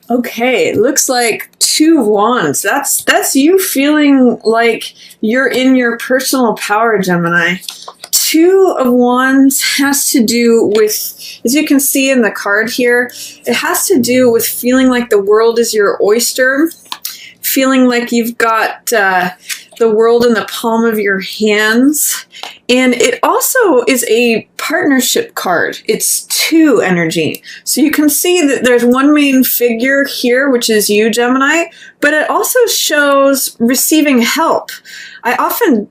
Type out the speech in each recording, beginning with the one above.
Okay, looks like 2 of Wands. That's you feeling like you're in your personal power, Gemini. 2 of Wands has to do with, as you can see in the card here, it has to do with feeling like the world is your oyster, feeling like you've got the world in the palm of your hands. And it also is a partnership card. It's 2 energy. So you can see that there's one main figure here, which is you, Gemini, but it also shows receiving help. I often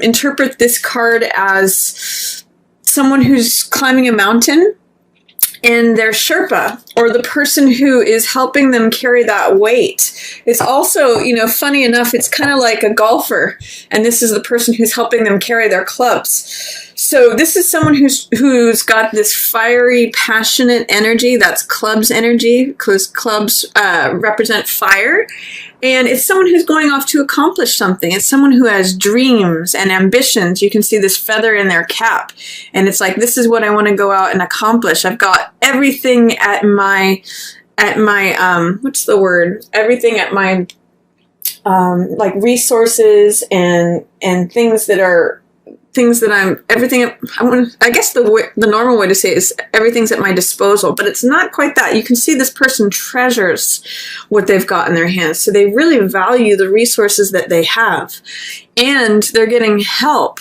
interpret this card as someone who's climbing a mountain, and their Sherpa, or the person who is helping them carry that weight. It's also, funny enough, it's kind of like a golfer, and this is the person who's helping them carry their clubs. So this is someone who's got this fiery, passionate energy. That's clubs energy, because clubs represent fire. And it's someone who's going off to accomplish something. It's someone who has dreams and ambitions. You can see this feather in their cap. And it's like, this is what I want to go out and accomplish. I've got everything at my what's the word? Everything at my, like resources and things that are, I guess the normal way to say it is everything's at my disposal, but it's not quite that. You can see this person treasures what they've got in their hands. So they really value the resources that they have, and they're getting help.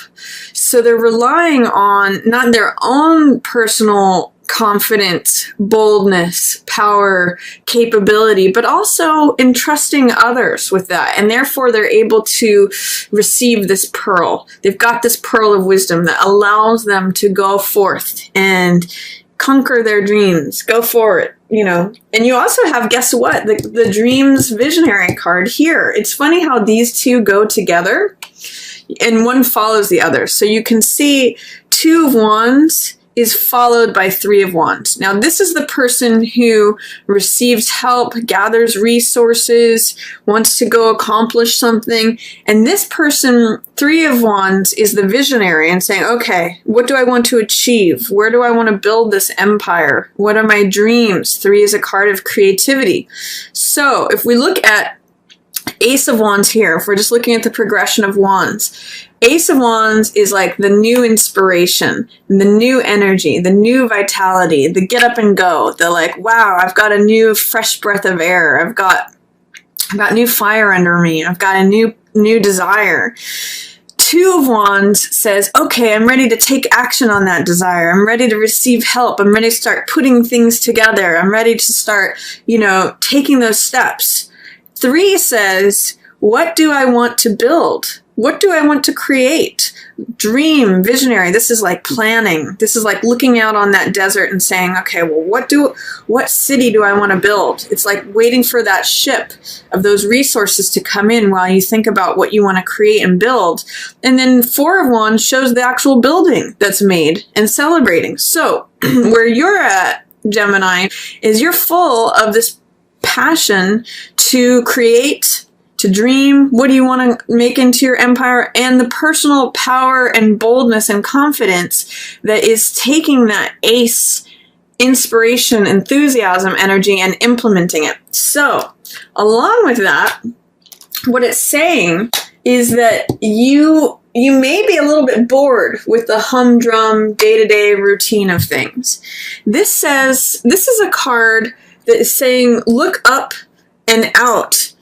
So they're relying on not their own personal confidence, boldness, power, capability, but also entrusting others with that. And therefore, they're able to receive this pearl. They've got this pearl of wisdom that allows them to go forth and conquer their dreams, go for it, And you also have, guess what? The Dreams Visionary card here. It's funny how these 2 go together and one follows the other. So you can see 2 of Wands is followed by 3 of Wands. Now, this is the person who receives help, gathers resources, wants to go accomplish something. And this person, 3 of Wands, is the visionary and saying, okay, what do I want to achieve? Where do I want to build this empire? What are my dreams? 3 is a card of creativity. So if we look at Ace of Wands here, if we're just looking at the progression of Wands, Ace of Wands is like the new inspiration, the new energy, the new vitality, the get up and go, the like, wow, I've got a new fresh breath of air. I've got new fire under me. I've got a new desire. 2 of Wands says, okay, I'm ready to take action on that desire. I'm ready to receive help. I'm ready to start putting things together. I'm ready to start, taking those steps. 3 says, what do I want to build? What do I want to create? Dream, visionary. This is like planning. This is like looking out on that desert and saying, okay, well, what city do I want to build? It's like waiting for that ship of those resources to come in while you think about what you want to create and build. And then 4 of Wands shows the actual building that's made and celebrating. So where you're at, Gemini, is you're full of this passion to create, to dream. What do you want to make into your empire? And the personal power and boldness and confidence that is taking that ace inspiration, enthusiasm, energy and implementing it. So along with that, what it's saying is that you may be a little bit bored with the humdrum day-to-day routine of things. This is a card that is saying, look up and out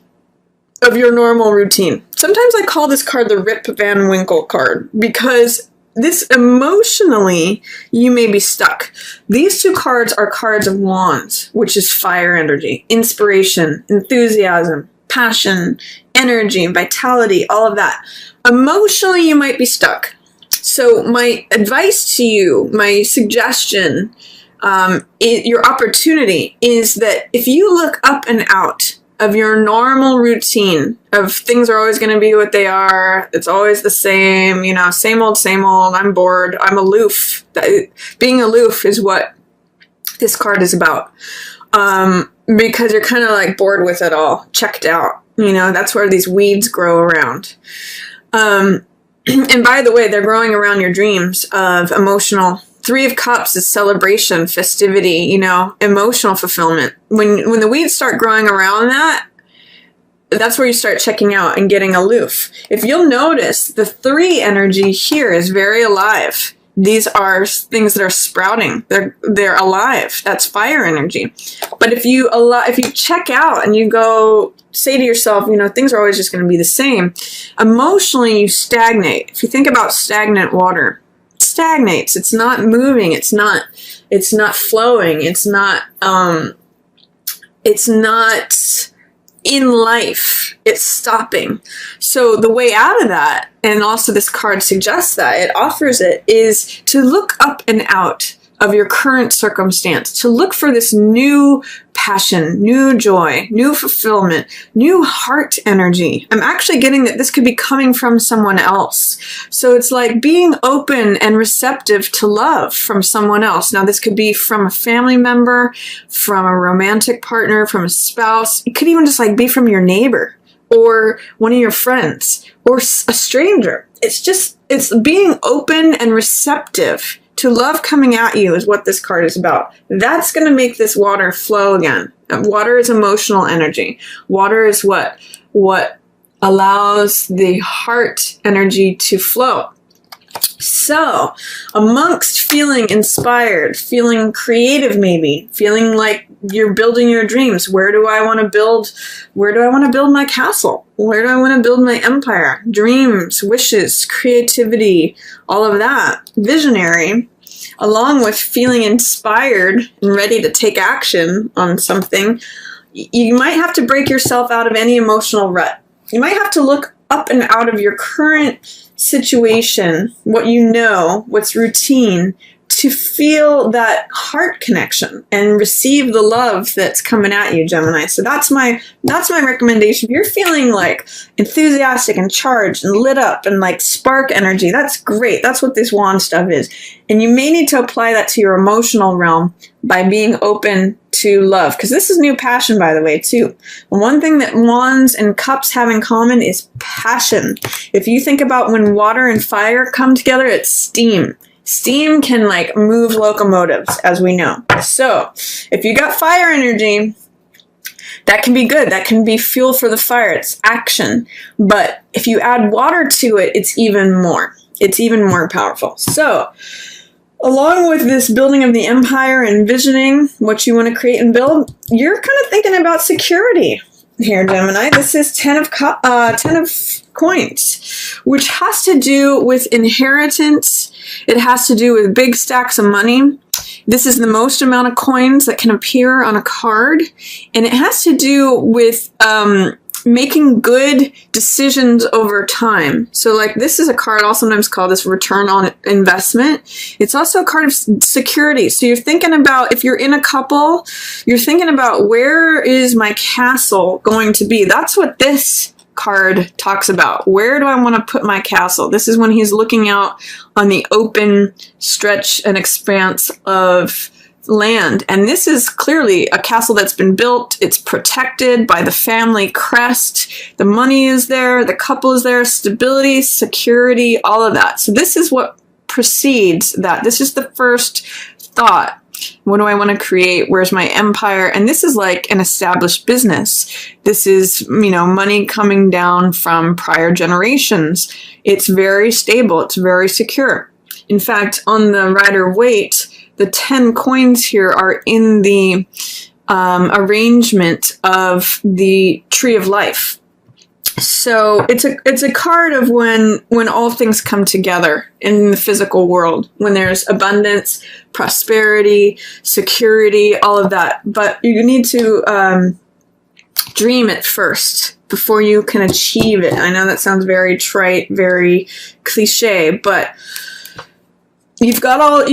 of your normal routine. Sometimes I call this card the Rip Van Winkle card, because this emotionally, you may be stuck. These 2 cards are cards of Wands, which is fire energy, inspiration, enthusiasm, passion, energy, vitality, all of that. Emotionally, you might be stuck. So my advice to you, my suggestion, your opportunity is that if you look up and out of your normal routine of things are always going to be what they are, it's always the same, same old, I'm bored, I'm aloof. Being aloof is what this card is about. Because you're kind of like bored with it all, checked out. That's where these weeds grow around. And by the way, they're growing around your dreams of emotional Three of Cups is celebration, festivity, you know, emotional fulfillment. When the weeds start growing around that, that's where you start checking out and getting aloof. If you'll notice, the 3 energy here is very alive. These are things that are sprouting. They're alive. That's fire energy. But if you check out and you go say to yourself, you know, things are always just going to be the same, emotionally you stagnate. If you think about stagnant water, it stagnates. It's not moving. It's not flowing. It's not in life. It's stopping. So the way out of that, and also this card suggests that, it offers it, is to look up and out of your current circumstance, to look for this new passion, new joy, new fulfillment, new heart energy. I'm actually getting that this could be coming from someone else. So it's like being open and receptive to love from someone else. Now, this could be from a family member, from a romantic partner, from a spouse. It could even just like be from your neighbor or one of your friends or a stranger. It's being open and receptive to love coming at you is what this card is about. That's going to make this water flow again. Water is emotional energy. Water is what allows the heart energy to flow. So, amongst feeling inspired, feeling creative maybe, feeling like you're building your dreams, where do I want to build my castle? Where do I want to build my empire? Dreams, wishes, creativity, all of that. Visionary, along with feeling inspired and ready to take action on something, you might have to break yourself out of any emotional rut. You might have to look up and out of your current situation, what you know, what's routine, to feel that heart connection and receive the love that's coming at you, Gemini. So that's my recommendation. If you're feeling like enthusiastic and charged and lit up and like spark energy, that's great. That's what this wand stuff is. And you may need to apply that to your emotional realm by being open to love. Because this is new passion, by the way, too. One thing that wands and cups have in common is passion. If you think about when water and fire come together, it's steam. Steam can like move locomotives, as we know. So if you got fire energy, that can be good. That can be fuel for the fire. It's action. But if you add water to it, it's even more. It's even more powerful. So along with this building of the empire and visioning what you want to create and build, you're kind of thinking about security here, Gemini. This is 10 of coins, which has to do with inheritance. It has to do with big stacks of money. This is the most amount of coins that can appear on a card. And it has to do with making good decisions over time. So like this is a card, I'll sometimes call this return on investment. It's also a card of security. So you're thinking about, if you're in a couple, you're thinking about, where is my castle going to be? That's what this card talks about. Where do I want to put my castle? This is when he's looking out on the open stretch and expanse of land. And this is clearly a castle that's been built. It's protected by the family crest. The money is there. The couple is there. Stability, security, all of that. So this is what precedes that. This is the first thought. What do I want to create? Where's my empire? And this is like an established business. This is, you know, money coming down from prior generations. It's very stable. It's very secure. In fact, on the Rider-Waite, the 10 coins here are in the arrangement of the Tree of Life. So it's a card of when all things come together in the physical world, when there's abundance, prosperity, security, all of that. But you need to dream it first before you can achieve it. I know that sounds very trite, very cliche, but you've got all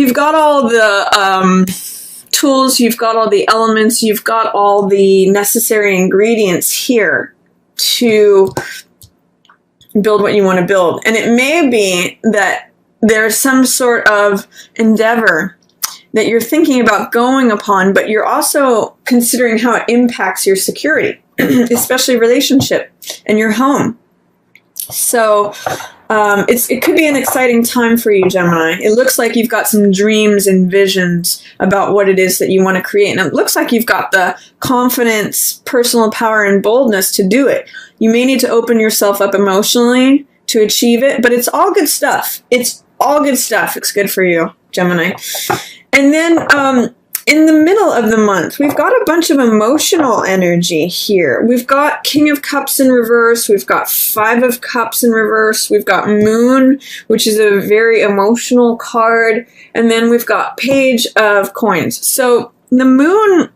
the tools, you've got all the elements, you've got all the necessary ingredients here to build what you want to build. And it may be that there's some sort of endeavor that you're thinking about going upon, but you're also considering how it impacts your security, especially relationship and your home. So It could be an exciting time for you, Gemini. It looks like you've got some dreams and visions about what it is that you want to create. And it looks like you've got the confidence, personal power, and boldness to do it. You may need to open yourself up emotionally to achieve it, but it's all good stuff. It's all good stuff. It's good for you, Gemini. And then in the middle of the month, we've got a bunch of emotional energy here. We've got King of Cups in reverse. We've got Five of Cups in reverse. We've got Moon, which is a very emotional card. And then we've got Page of Coins. So the Moon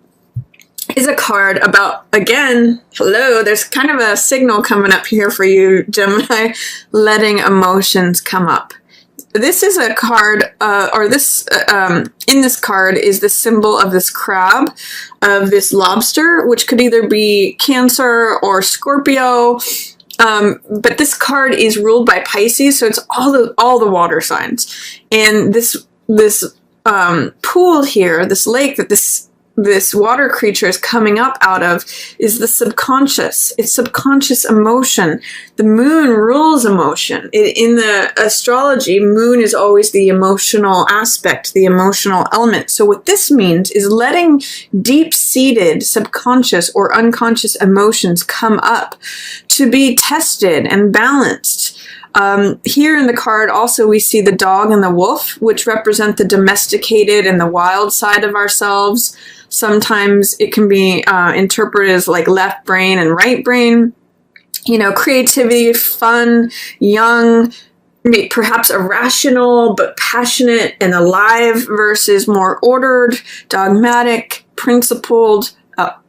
is a card about, again, hello, there's kind of a signal coming up here for you, Gemini, letting emotions come up. This is a card, in this card is the symbol of this crab, of this lobster, which could either be Cancer or Scorpio. But this card is ruled by Pisces, so it's all the water signs. And this pool here, this lake that this water creature is coming up out of, is the subconscious. It's subconscious emotion. The moon rules emotion. In the astrology, moon is always the emotional aspect, the emotional element. So what this means is letting deep-seated subconscious or unconscious emotions come up to be tested and balanced. Here in the card also we see the dog and the wolf, which represent the domesticated and the wild side of ourselves. Sometimes it can be interpreted as like left brain and right brain. You know, creativity, fun, young, perhaps irrational, but passionate and alive versus more ordered, dogmatic, principled,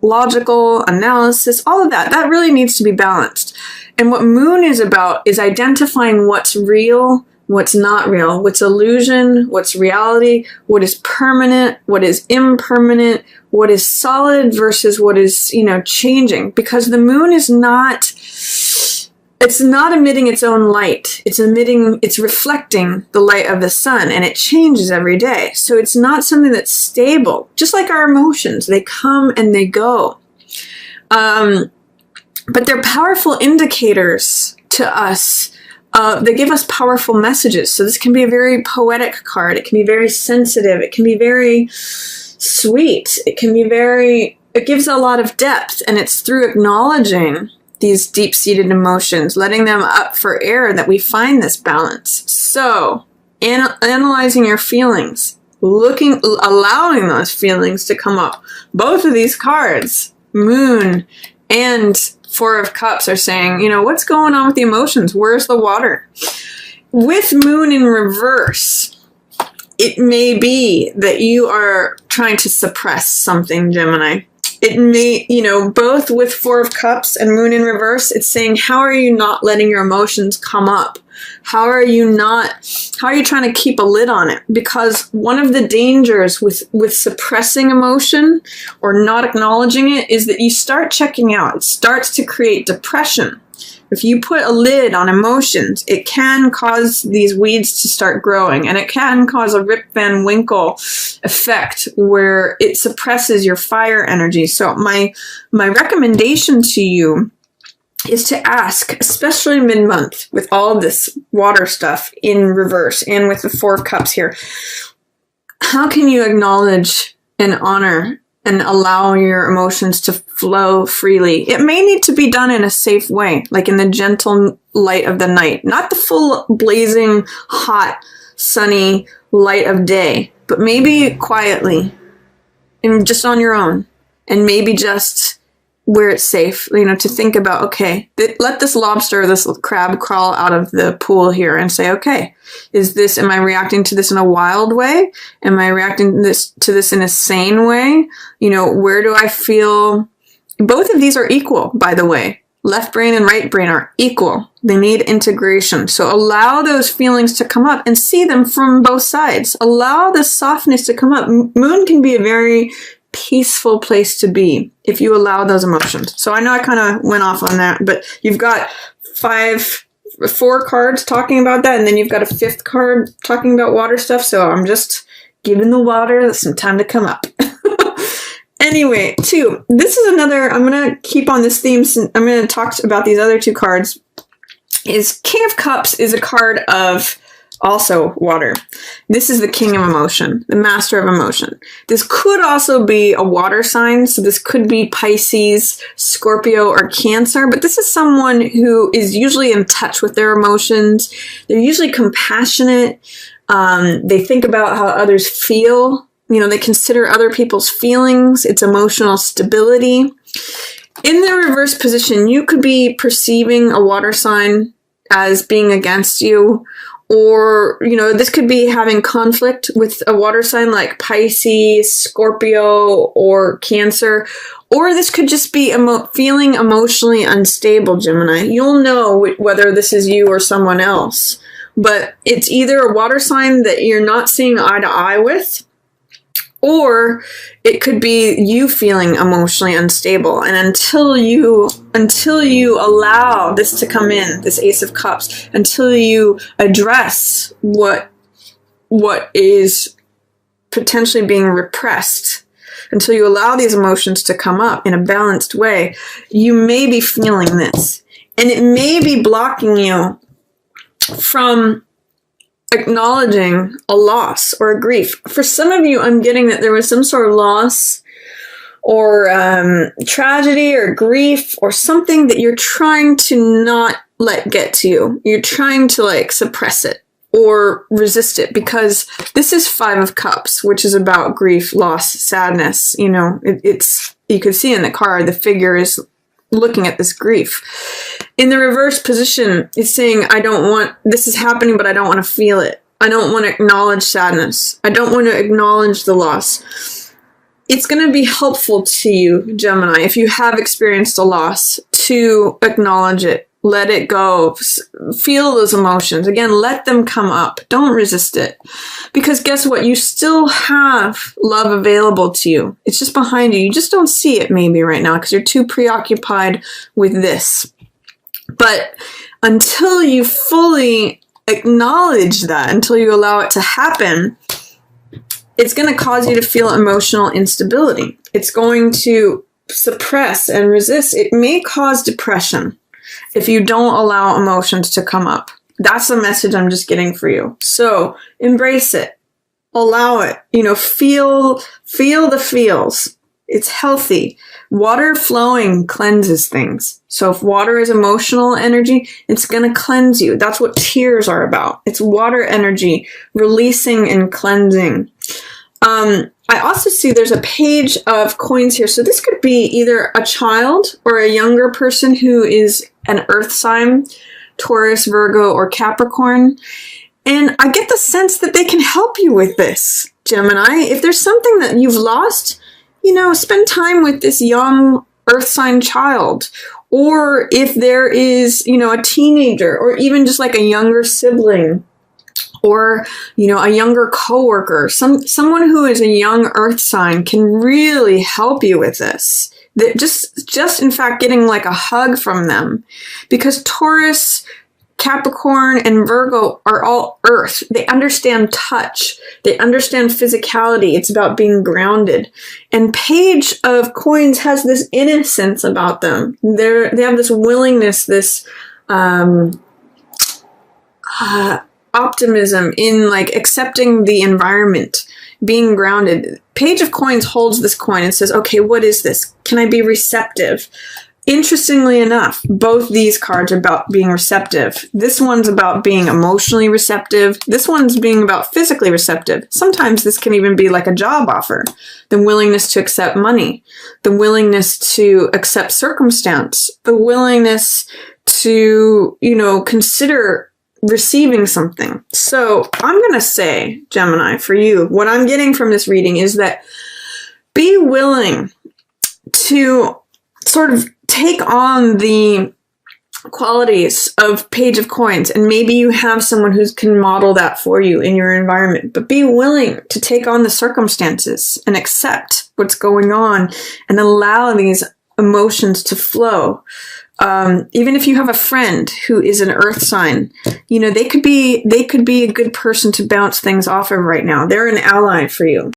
logical, analysis, all of that. That really needs to be balanced. And what Moon is about is identifying what's real, what's not real, what's illusion, what's reality, what is permanent, what is impermanent, what is solid versus what is, changing. Because the moon is it's not emitting its own light. It's reflecting the light of the sun, and it changes every day. So it's not something that's stable, just like our emotions. They come and they go. But they're powerful indicators to us. They give us powerful messages. So this can be a very poetic card. It can be very sensitive. It can be very sweet. It gives a lot of depth. And it's through acknowledging these deep-seated emotions, letting them up for air, that we find this balance. So analyzing your feelings, allowing those feelings to come up. Both of these cards, Moon and Four of Cups, are saying, what's going on with the emotions? Where's the water? With Moon in reverse, it may be that you are trying to suppress something, Gemini. It may, both with Four of Cups and Moon in reverse, it's saying, how are you not letting your emotions come up? How are you trying to keep a lid on it? Because one of the dangers with suppressing emotion or not acknowledging it is that you start checking out. It starts to create depression. If you put a lid on emotions, it can cause these weeds to start growing, and it can cause a Rip Van Winkle effect where it suppresses your fire energy. So my recommendation to you is to ask, especially mid-month with all of this water stuff in reverse and with the Four of Cups here, how can you acknowledge and honor and allow your emotions to flow freely? It may need to be done in a safe way, like in the gentle light of the night, not the full blazing hot, sunny light of day, but maybe quietly and just on your own, and maybe just where it's safe, to think about, okay, let this lobster, this crab crawl out of the pool here and say, okay, am I reacting to this in a wild way? Am I reacting to this in a sane way? Where do I feel? Both of these are equal, by the way. Left brain and right brain are equal. They need integration. So allow those feelings to come up and see them from both sides. Allow the softness to come up. Moon can be a very peaceful place to be if you allow those emotions. So I know I kind of went off on that, but you've got 4 cards talking about that, and then you've got a 5th card talking about water stuff. So I'm just giving the water some time to come up. Anyway, 2. This is another, I'm going to keep on this theme. I'm going to talk about these other 2 cards. is King of Cups is a card of also water. This is the king of emotion, the master of emotion. This could also be a water sign. So this could be Pisces, Scorpio, or Cancer. But this is someone who is usually in touch with their emotions. They're usually compassionate. They think about how others feel. They consider other people's feelings. It's emotional stability. In the reverse position, you could be perceiving a water sign as being against you. Or, this could be having conflict with a water sign like Pisces, Scorpio, or Cancer. Or this could just be feeling emotionally unstable, Gemini. You'll know whether this is you or someone else. But it's either a water sign that you're not seeing eye to eye with, or it could be you feeling emotionally unstable. And until you allow this to come in, this Ace of Cups, until you address what is potentially being repressed, until you allow these emotions to come up in a balanced way, you may be feeling this. And it may be blocking you from acknowledging a loss or a grief. For some of you, I'm getting that there was some sort of loss or tragedy or grief or something that you're trying to not let get to you. You're trying to suppress it or resist it, because this is Five of Cups, which is about grief, loss, sadness. It's you could see in the card, the figure is looking at this grief. In the reverse position, it's saying, this is happening, but I don't want to feel it. I don't want to acknowledge sadness. I don't want to acknowledge the loss. It's going to be helpful to you, Gemini, if you have experienced a loss, to acknowledge it. Let it go. Feel those emotions. Again, let them come up. Don't resist it. Because guess what? You still have love available to you. It's just behind you. You just don't see it maybe right now because you're too preoccupied with this. But until you fully acknowledge that, until you allow it to happen, it's going to cause you to feel emotional instability. It's going to suppress and resist. It may cause depression if you don't allow emotions to come up. That's the message I'm just getting for you. So embrace it. Allow it. Feel the feels. It's healthy. Water flowing cleanses things. So if water is emotional energy, it's going to cleanse you. That's what tears are about. It's water energy, releasing and cleansing. I also see there's a page of coins here. So this could be either a child or a younger person who is an earth sign, Taurus, Virgo, or Capricorn. And I get the sense that they can help you with this, Gemini. If there's something that you've lost, spend time with this young earth sign child. Or if there is, a teenager or even just like a younger sibling, or, a younger coworker, someone who is a young earth sign can really help you with this. That just in fact, getting like a hug from them, because Taurus, Capricorn, and Virgo are all earth. They understand touch. They understand physicality. It's about being grounded. And Page of Coins has this innocence about them. They have this willingness, this, optimism in accepting the environment, being grounded. Page of Coins holds this coin and says, okay, what is this? Can I be receptive? Interestingly enough, both these cards are about being receptive. This one's about being emotionally receptive. This one's being about physically receptive. Sometimes this can even be like a job offer. The willingness to accept money. The willingness to accept circumstance. The willingness to, consider receiving something. So I'm going to say, Gemini, for you, what I'm getting from this reading is that be willing to sort of take on the qualities of Page of Coins, and maybe you have someone who can model that for you in your environment, but be willing to take on the circumstances and accept what's going on and allow these emotions to flow. Even if you have a friend who is an earth sign, they could be a good person to bounce things off of right now. They're an ally for you.